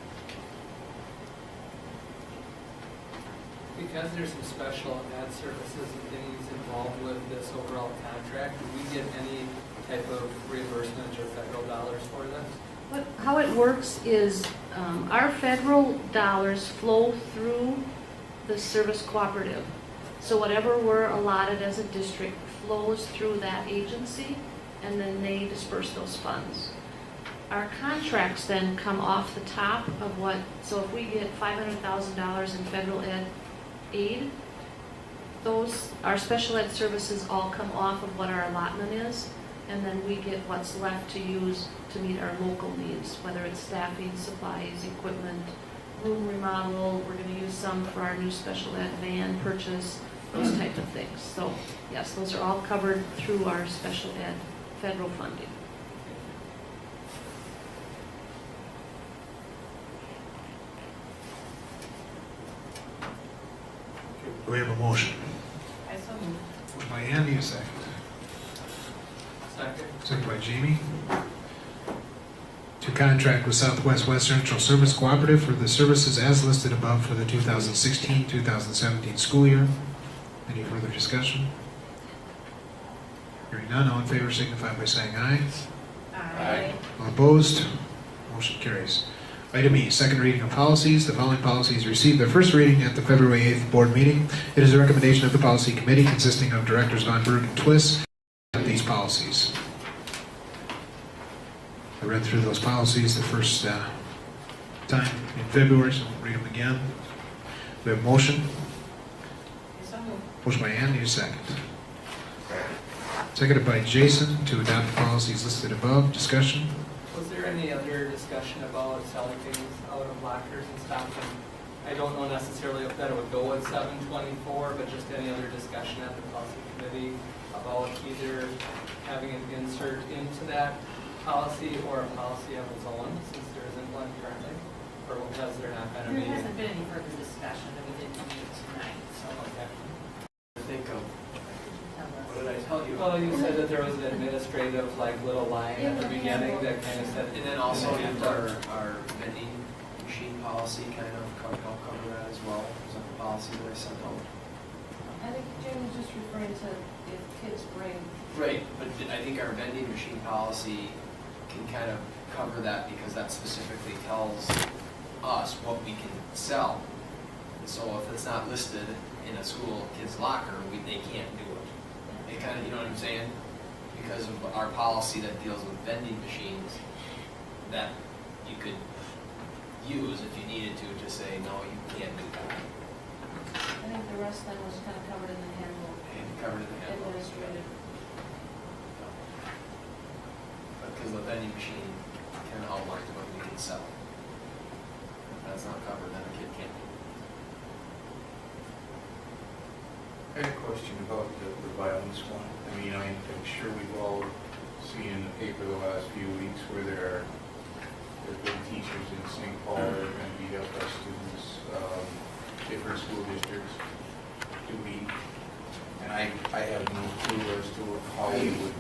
Because there's some special ed services and things involved with this overall contract, do we get any type of reimbursement or federal dollars for this? How it works is our federal dollars flow through the service cooperative. So whatever we're allotted as a district flows through that agency, and then they disperse those funds. Our contracts then come off the top of so if we get $500,000 in federal ed aid, our special ed services all come off of what our allotment is, and then we get what's left to use to meet our local needs, whether it's staffing, supplies, equipment, room remodel. We're going to use some for our new special ed van purchase, those types of things. So yes, those are all covered through our special ed federal funding. Do we have a motion? I so moved. Motion by Andy, a second. Second. Second by Jamie. To contract with Southwest West Central Service Cooperative for the services as listed above for the 2016-2017 school year. Any further discussion? Hearing none, all in favor signify by saying aye. Aye. All opposed? Motion carries. Item E, second reading of policies. The following policies received their first reading at the February 8th board meeting. It is the recommendation of the policy committee consisting of directors Von Berg and Twiss of these policies. I read through those policies the first time in February, so we'll read them again. We have a motion. I so moved. Motion by Andy, a second. Seconded by Jason to adopt the policies listed above. Discussion? Was there any other discussion about selling things out of lockers and stuff? And I don't know necessarily if that it would go with 724, but just any other discussion at the policy committee about either having an insert into that policy or a policy of its own, since there isn't one currently, or because they're not going to There be. hasn't been any further discussion that we didn't need tonight, so. Okay. Think of, tell us. what did I tell you? Well, you said that there was an administrative, like, little line at the beginning that kind of said. And then also our vending machine policy kind of help cover that as well. Is that the policy that I sent out? I think Jim was just referring to if kids bring, Right, but I think our vending machine policy can kind of cover that because that specifically tells us what we can sell. And so if it's not listed in a school kid's locker, they can't do it. It kind of, you know what I'm saying? Because of our policy that deals with vending machines, that you could use if you needed to say, no, you can't do that. I think the rest then was kind of covered in the handbook, And covered in the handbook. administrative. Because the vending machine can outline what we can sell. If that's not covered, then a kid can't. I had a question about the violence one. I mean, I'm sure we've all seen in the paper the last few weeks where there've been teachers in St. Paul that have been beat up by students, different school districts. Do we, and I have no clue as to how we would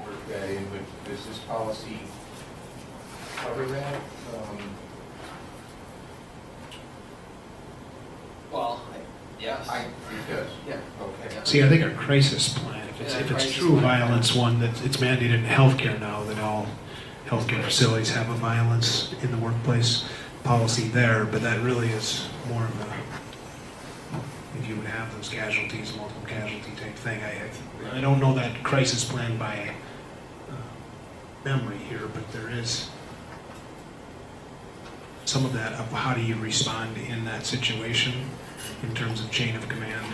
work that in, but does this policy cover that? Well, yes. It does. Yeah. Okay. See, I think our crisis plan, if it's true violence one, that it's mandated in healthcare now, that all healthcare facilities have a violence in the workplace policy there, but that really is more of a, if you would have those casualties, multiple casualty type thing. I don't know that crisis plan by memory here, but there is some of that of how do you respond in that situation in terms of chain of command.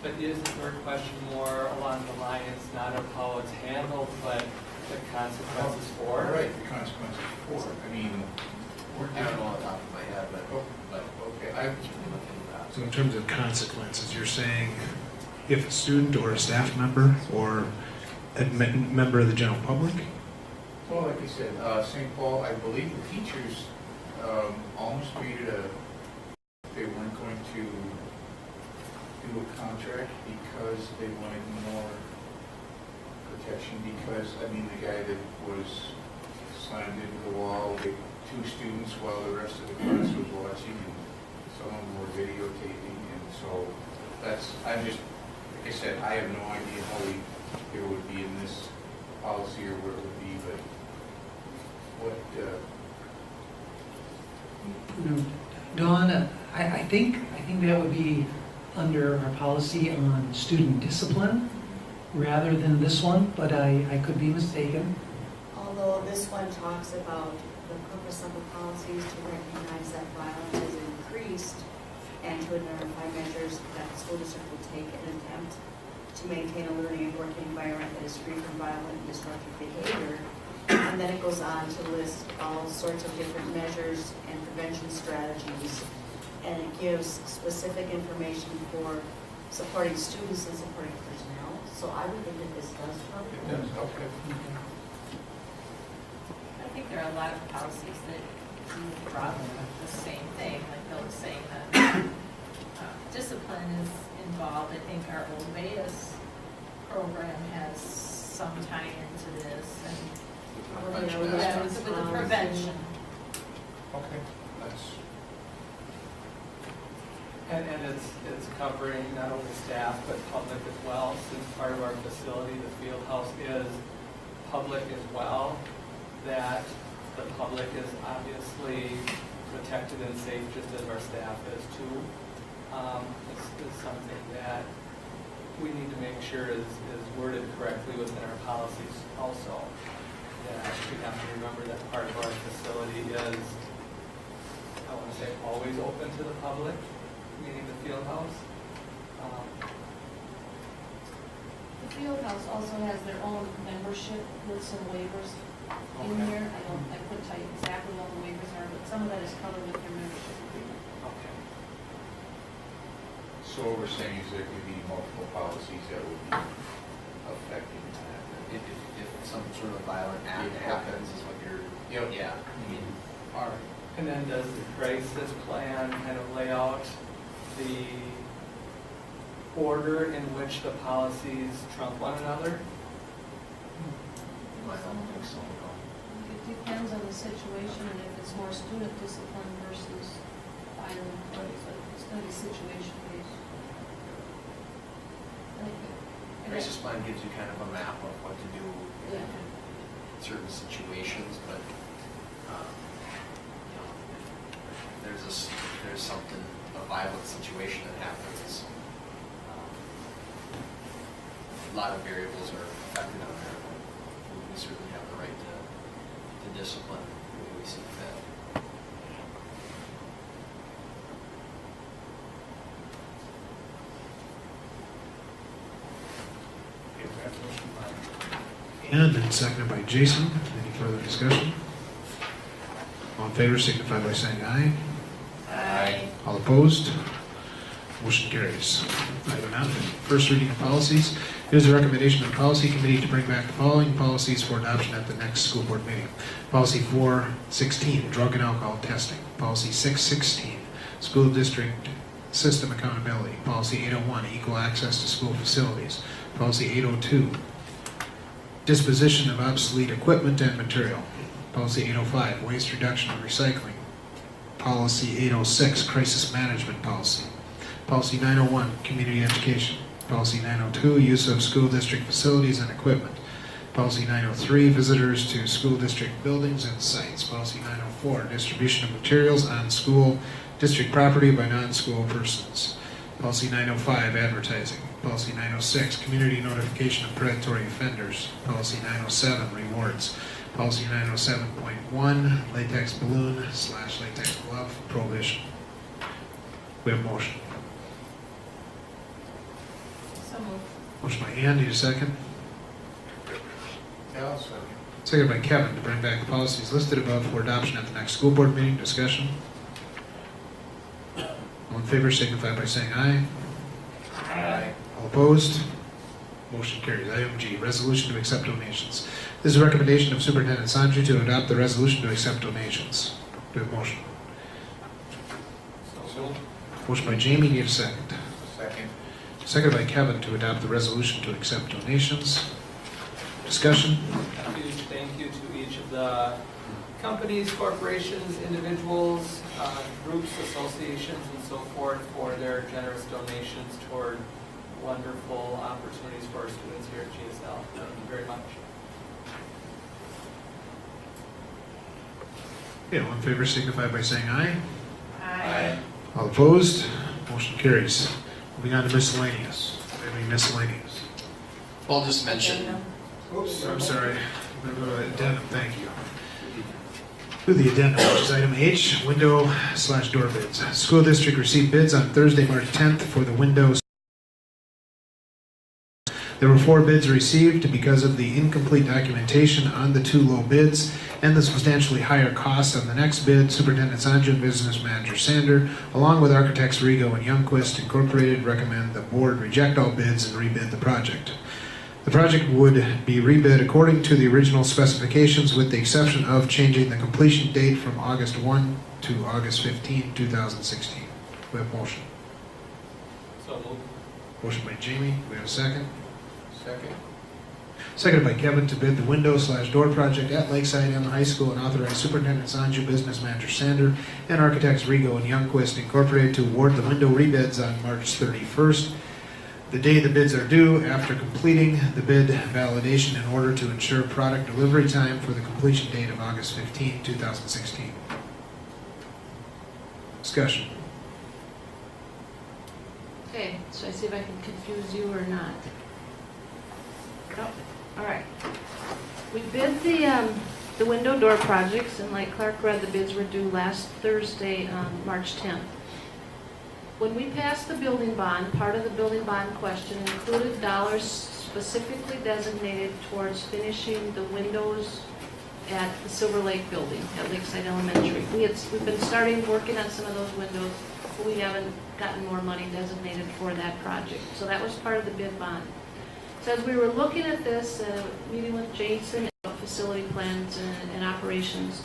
But isn't your question more along the lines not of how it's handled, but the consequences for it? Right, the consequences for it. I mean, I don't know off the top of my head, but okay, I can look into that. So in terms of consequences, you're saying if a student or a staff member or a member of the general public? well, like I said, St. Paul, I believe the teachers almost made it they weren't going to do a contract because they wanted more protection because, I mean, the guy that was slammed into the wall with two students while the rest of the class was watching and some of them were videotaping, and so I'm just, like I said, I have no idea how it would be in this policy or where it would be, but what, Dawn, I think that would be under our policy on student discipline rather than this one, but I could be mistaken. Although this one talks about the purpose of the policy is to recognize that violence has increased and to identify measures that the school district will take in an attempt to maintain a learning and working environment that is free from violent and destructive behavior. And then it goes on to list all sorts of different measures and prevention strategies. And it gives specific information for supporting students and supporting personnel. So I would think that this does cover it that. does, okay. I think there are a lot of policies that do probably the same thing, like Bill was saying, that discipline is involved. I think our old VEAS program has some tie into this, and with the prevention. Okay, that's, And it's covering not only staff, but public as well, since part of our facility, the field house, is public as well, that the public is obviously protected and safe just as our staff is too. This is something that we need to make sure is worded correctly within our policies also. That we have to remember that part of our facility is, I want to say, always open to the public, meaning the field house. The field house also has their own membership with some waivers in here. I couldn't tell you exactly what the waivers are, but some of that is covered with your membership agreement. Okay. So what we're saying is there could be multiple policies that would be affecting that. If some sort of violent act happens, is what you're, yeah, I mean, All right. And then does the crisis plan kind of lay out the order in which the policies trump one another? I don't think so, no. It depends on the situation and if it's more student discipline versus violent employees, but it's gonna be situation based. I think that- Crisis plan gives you kind of a map of what to do Yeah. in certain situations, but, you know, if there's something, a violent situation that happens, a lot of variables are affected on there. We certainly have the right to discipline the way we see fit. Okay, we have a motion by And then seconded by Jason. Any further discussion? All in favor signify by saying aye. Aye. All opposed? Motion carries. Item F, first reading of policies. It is a recommendation of the policy committee to bring back the following policies for adoption at the next school board meeting. Policy 416, drug and alcohol testing. Policy 616, school district system accountability. Policy 801, equal access to school facilities. Policy 802, disposition of obsolete equipment and material. Policy 805, waste reduction and recycling. Policy 806, crisis management policy. Policy 901, community education. Policy 902, use of school district facilities and equipment. Policy 903, visitors to school district buildings and sites. Policy 904, distribution of materials on school district property by non-school persons. Policy 905, advertising. Policy 906, community notification of predatory offenders. Policy 907, rewards. Policy 907.1, latex balloon / latex glove, prohibition. We have a motion. So moved. Motion by Ann, need a second? Yeah, I'll second. Second by Kevin to bring back the policies listed above for adoption at the next school board meeting. Discussion? All in favor signify by saying aye. Aye. All opposed? Motion carries. Item G, resolution to accept donations. This is a recommendation of Superintendent Sanju to adopt the resolution to accept donations. Do we have a motion? So, Motion by Jamie, need a second. second. Second by Kevin to adopt the resolution to accept donations. Discussion? A huge thank you to each of the companies, corporations, individuals, groups, associations, and so forth for their generous donations toward wonderful opportunities for our students here at GSL. Thank you very much. Okay, all in favor signify by saying aye. Aye. All opposed? Motion carries. Moving on to miscellaneous. Do we have any miscellaneous? Well, just mention, Oops, I'm sorry. I'm going to go to the addendum, thank you. To the addendum, which is item H, window/door bids. School district received bids on Thursday, March 10th for the windows. There were 4 bids received because of the incomplete documentation on the 2 low bids and the substantially higher cost on the next bid. Superintendent Sanju and Business Manager Sander, along with architects Rigo and Youngquist Incorporated, recommend the board reject all bids and rebid the project. The project would be rebid according to the original specifications with the exception of changing the completion date from August 1 to August 15, 2016. We have a motion. So moved. Motion by Jamie, we have a second. Second. Seconded by Kevin to bid the window/door project at Lakeside M High School and authorize Superintendent Sanju, Business Manager Sander, and architects Rigo and Youngquist Incorporated to award the window rebids on March 31st, the day the bids are due, after completing the bid validation in order to ensure product delivery time for the completion date of August 15, 2016. Discussion. Okay, so I see if I can confuse you or not. Nope. All right. We bid the window door projects, and like Clark read, the bids were due last Thursday, March 10th. When we passed the building bond, part of the building bond question included dollars specifically designated towards finishing the windows at the Silver Lake building at Lakeside Elementary. We've been starting working on some of those windows, but we haven't gotten more money designated for that project. So that was part of the bid bond. So as we were looking at this, meeting with Jason about facility plans and operations,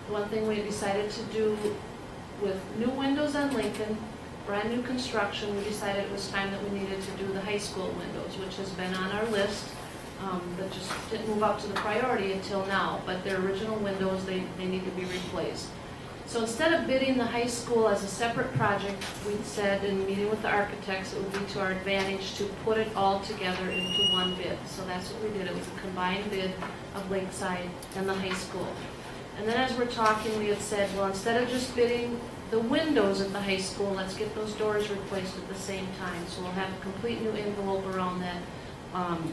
one thing we decided to do with new windows on Lincoln, brand new construction, we decided it was time that we needed to do the high school windows, which has been on our list, but just didn't move up to the priority until now. But their original windows, they need to be replaced. So instead of bidding the high school as a separate project, we said in meeting with the architects, it would be to our advantage to put it all together into one bid. So that's what we did. It was a combined bid of Lakeside and the high school. And then as we're talking, we had said, well, instead of just bidding the windows at the high school, let's get those doors replaced at the same time. So we'll have a complete new envelope around that,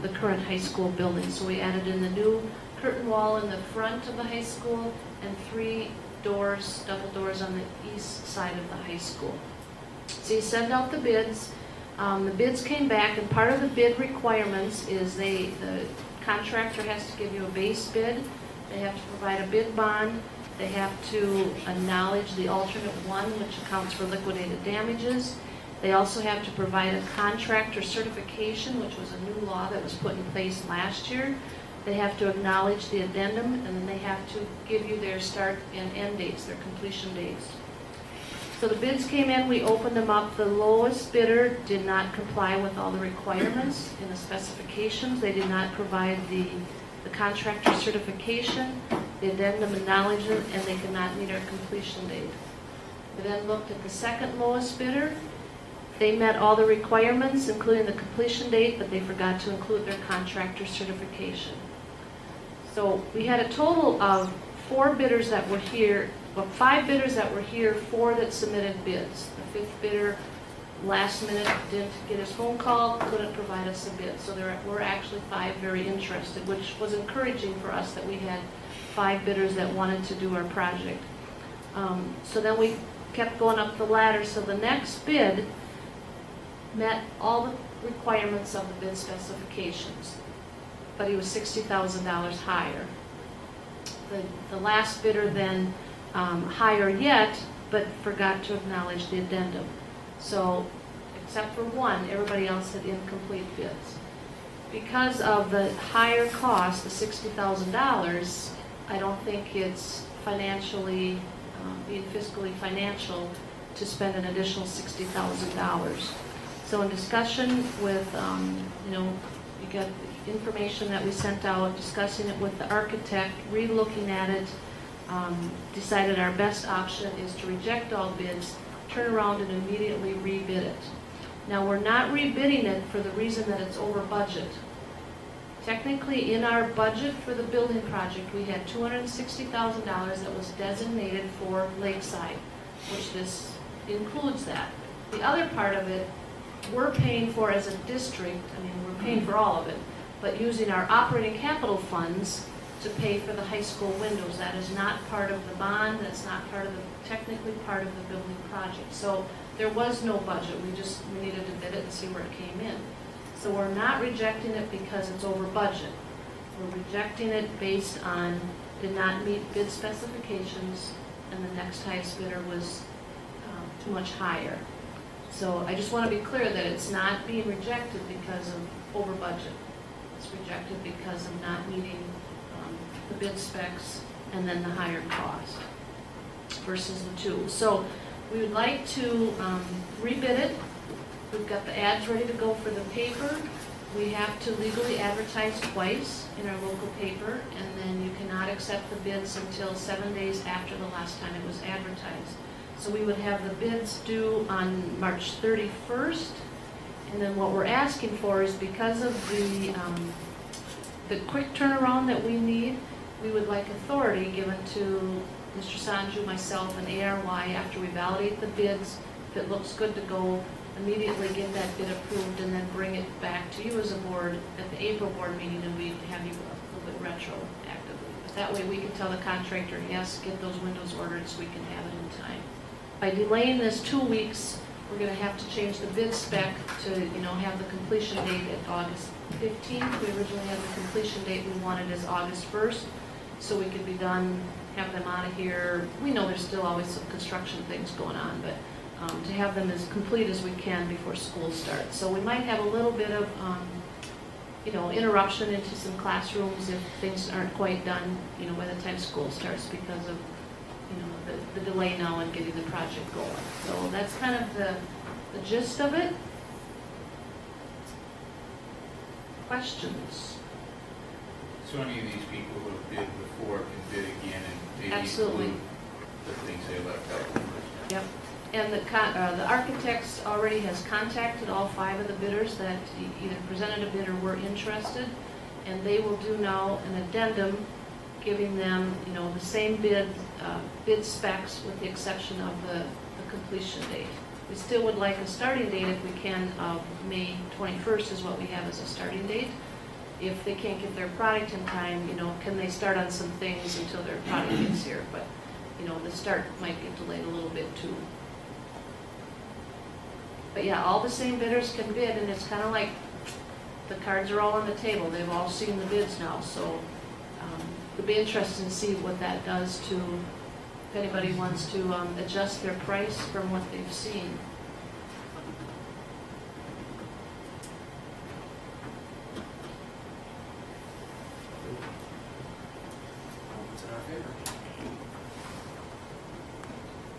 the current high school building. So we added in the new curtain wall in the front of the high school and 3 doors, double doors on the east side of the high school. So you send out the bids. The bids came back, and part of the bid requirements is the contractor has to give you a base bid. They have to provide a bid bond. They have to acknowledge the alternate 1, which accounts for liquidated damages. They also have to provide a contractor certification, which was a new law that was put in place last year. They have to acknowledge the addendum, and then they have to give you their start and end dates, their completion dates. So the bids came in, we opened them up. The lowest bidder did not comply with all the requirements in the specifications. They did not provide the contractor certification, the addendum acknowledgement, and they could not meet our completion date. We then looked at the second lowest bidder. They met all the requirements, including the completion date, but they forgot to include their contractor certification. So we had a total of 4 bidders that were here, well, 5 bidders that were here, 4 that submitted bids. The 5th bidder, last minute, didn't get his phone call, couldn't provide us a bid. So there were actually 5 very interested, which was encouraging for us that we had 5 bidders that wanted to do our project. So then we kept going up the ladder. So the next bid met all the requirements of the bid specifications, but he was $60,000 higher. The last bidder then higher yet, but forgot to acknowledge the addendum. So, except for 1, everybody else had incomplete bids. Because of the higher cost, the $60,000, I don't think it's financially, being fiscally financial to spend an additional $60,000. So in discussion with, you got the information that we sent out, discussing it with the architect, re-looking at it, decided our best option is to reject all bids, turn around and immediately rebid it. Now, we're not rebidding it for the reason that it's over budget. Technically, in our budget for the building project, we had $260,000 that was designated for Lakeside, which this includes that. The other part of it, we're paying for as a district, we're paying for all of it, but using our operating capital funds to pay for the high school windows. That is not part of the bond, that's not technically part of the building project. So there was no budget, we needed to bid it and see where it came in. So we're not rejecting it because it's over budget. We're rejecting it based on did not meet bid specifications, and the next highest bidder was too much higher. So I just want to be clear that it's not being rejected because of over budget. It's rejected because of not meeting the bid specs and then the higher cost versus the 2. So we would like to rebid it. We've got the ads ready to go for the paper. We have to legally advertise twice in our local paper, and then you cannot accept the bids until 7 days after the last time it was advertised. So we would have the bids due on March 31st, and then what we're asking for is because of the quick turnaround that we need, we would like authority given to Mr. Sanju, myself, and ARY after we validate the bids. If it looks good to go, immediately get that bid approved and then bring it back to you as a board at the April board meeting, and we have you a little bit retroactively. But that way we can tell the contractor, yes, get those windows ordered so we can have it in time. By delaying this 2 weeks, we're going to have to change the bid spec to, have the completion date at August 15th. We originally had the completion date we wanted as August 1st. so we could be done, have them out of here. We know there's still always some construction things going on, but to have them as complete as we can before school starts. So we might have a little bit of, interruption into some classrooms if things aren't quite done, by the time school starts because of, the delay now in getting the project going. So that's kind of the gist of it. Questions? So any of these people who have bid before can bid again and maybe Absolutely. include the things they left out? Yep. And the architects already has contacted all 5 of the bidders that either presented a bid or were interested, and they will do now an addendum giving them, the same bid specs with the exception of the completion date. We still would like a starting date if we can of May 21st is what we have as a starting date. If they can't get their product in time, can they start on some things until their product gets here? But, the start might get delayed a little bit too. But yeah, all the same bidders can bid, and it's kind of like the cards are all on the table. They've all seen the bids now, so it'll be interesting to see what that does to, if anybody wants to adjust their price from what they've seen. It's in our favor.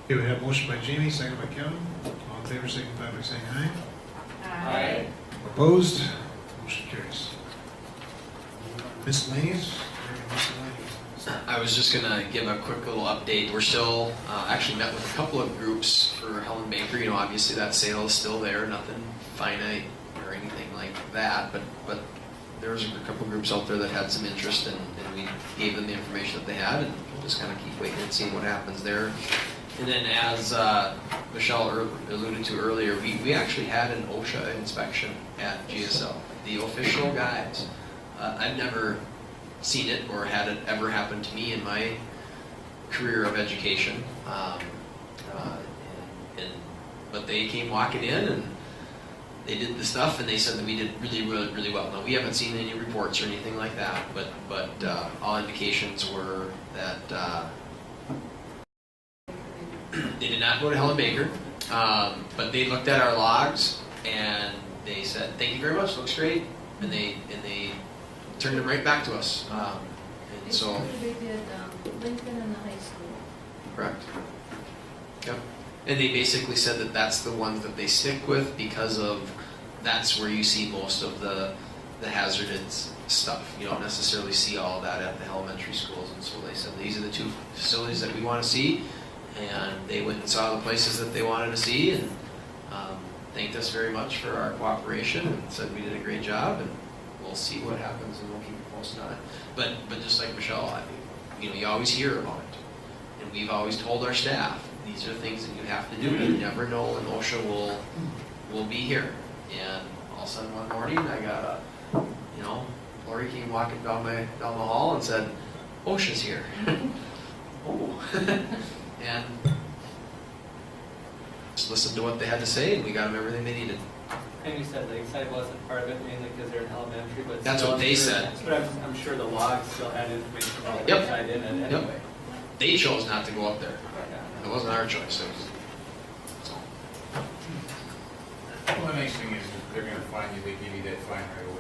Okay, we have a motion by Jamie, second by Kevin. All in favor, signify by saying aye. Aye. Opposed? Motion carries. Miscellaneous? I was just gonna give a quick little update. We're still, actually met with a couple of groups for Helen Baker. Obviously that sale is still there, nothing finite or anything like that, but there was a couple groups out there that had some interest, and we gave them the information that they had, and we'll just kind of keep waiting and seeing what happens there. And then as Michelle alluded to earlier, we actually had an OSHA inspection at GSL, the official guys. I've never seen it or had it ever happen to me in my career of education. But they came walking in and they did the stuff, and they said that we did really, really, really well. Now, we haven't seen any reports or anything like that, but all indications were that they did not go to Helen Baker, but they looked at our logs and they said, "Thank you very much, looks great," and they turned them right back to us. And so, They did Lincoln and the high school. correct. Yep. And they basically said that that's the ones that they stick with because of that's where you see most of the hazardous stuff. You don't necessarily see all of that at the elementary schools, and so they said these are the 2 facilities that we want to see, and they went and saw the places that they wanted to see, and thanked us very much for our cooperation and said we did a great job, and we'll see what happens and we'll keep you posted on it. But just like Michelle, you always hear about it, and we've always told our staff these are things that you have to do. You never know when OSHA will be here. And all of a sudden one morning I got Lori came walking down the hall and said, "OSHA's here." Oh, and just listened to what they had to say, and we got them everything they needed. And you said Lakeside wasn't part of it mainly because they're in elementary, but. That's still, what they said. But I'm sure the logs still had information about Yep. Lakeside in it Yep. anyway. They chose not to go up there. Yeah. It wasn't our choice. It was, so. Well, the nice thing is if they're gonna fine you, they give you that fine right away.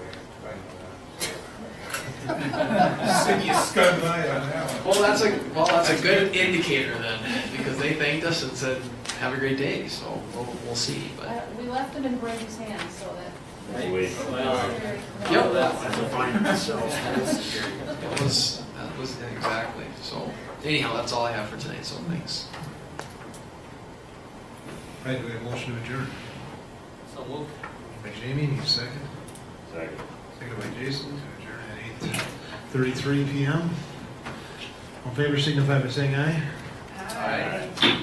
Send you a scud line on that one. Well, that's a good indicator then, because they thanked us and said, "Have a great day." So we'll see. But We left them in Brady's hands, so that. Wait. Yep. That's a fine itself. that was exactly. So anyhow, that's all I have for tonight. So thanks. Right, do we have a motion to adjourn? So moved. By Jamie, need a second? Second. Second by Jason, to adjourn at 8:33 p.m. All in favor, signify by saying aye. Aye. All right.